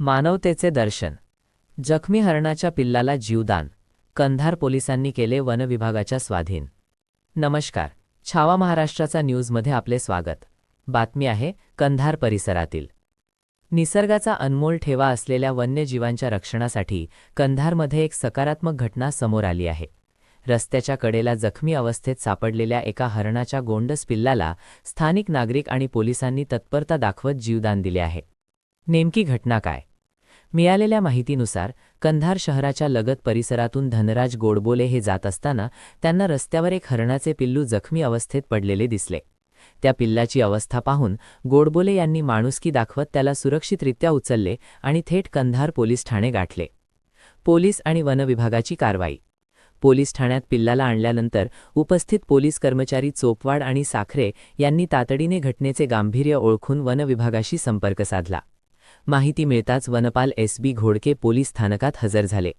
मानवतेचे दर्शन. जखमी हरणाच्या पिल्लाला जीवदान. कंधार पोलिसांनी केले वनविभागाच्या स्वाधीन. नमस्कार, छावा महाराष्ट्राचा न्यूजमध्ये आपले स्वागत. बातमी आहे कंधार परिसरातील. निसर्गाचा अनमोल ठेवा असलेल्या वन्यजीवांच्या रक्षणासाठी कंधारमध्ये एक सकारात्मक घटना समोर आली आहे. रस्त्याच्या कडेला जखमी अवस्थेत सापडलेल्या एका हरणाच्या गोंडस पिल्लाला स्थानिक नागरिक आणि पोलिसांनी तत्परता दाखवत जीवदान दिले आहे. नेमकी घटना काय? मिळालेल्या माहितीनुसार कंधार शहराच्या लगत परिसरातून धनराज गोडबोले हे जात असताना त्यांना रस्त्यावर एक हरणाचे पिल्लू जखमी अवस्थेत पडलेले दिसले. त्या पिल्लाची अवस्था पाहून गोडबोले यांनी माणुसकी दाखवत त्याला सुरक्षितरित्या उचलले आणि थेट कंधार पोलीस ठाणे गाठले. पोलीस आणि वनविभागाची कारवाई. पोलीस ठाण्यात पिल्लाला आणल्यानंतर उपस्थित पोलीस कर्मचारी चोपवाड आणि साखरे यांनी तातडीने घटनेचे गांभीर्य ओळखून वनविभागाशी संपर्क साधला. माहिती मिळताच वनपाल एस.बी. घोडके पोलीस स्थानकात हजर झाले.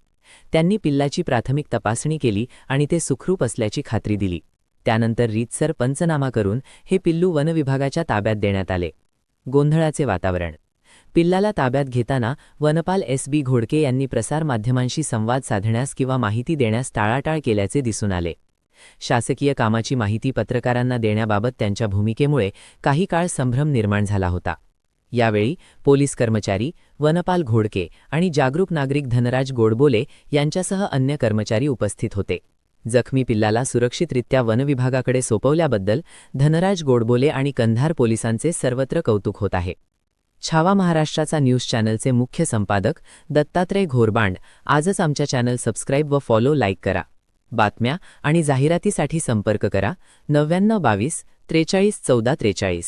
त्यांनी पिल्लाची प्राथमिक तपासणी केली आणि ते सुखरूप असल्याची खात्री दिली. त्यानंतर रीतसर पंचनामा करून हे पिल्लू वनविभागाच्या ताब्यात देण्यात आले. गोंधळाचे वातावरण. पिल्लाला ताब्यात घेताना वनपाल एस.बी. घोडके यांनी प्रसारमाध्यमांशी संवाद साधण्यास किंवा माहिती देण्यास टाळाटाळ केल्याचे दिसून आले. शासकीय कामाची माहिती पत्रकारांना देण्याबाबत त्यांच्या भूमिकेमुळे काही काळ संभ्रम निर्माण झाला होता. यावेळी पोलीस कर्मचारी, वनपाल घोडके आणि जागरूक नागरिक धनराज गोडबोले यांच्यासह अन्य कर्मचारी उपस्थित होते. जखमी पिल्लाला सुरक्षितरित्या वनविभागाकडे सोपवल्याबद्दल धनराज गोडबोले आणि कंधार पोलिसांचे सर्वत्र कौतुक होत आहे. छावा महाराष्ट्राचा न्यूज चॅनलचे मुख्य संपादक दत्तात्रय घोरबांड आजच आमच्या चॅनल सबस्क्राईब व फॉलो लाईक करा. बातम्या आणि जाहिरातीसाठी संपर्क करा 9922 43 14 43.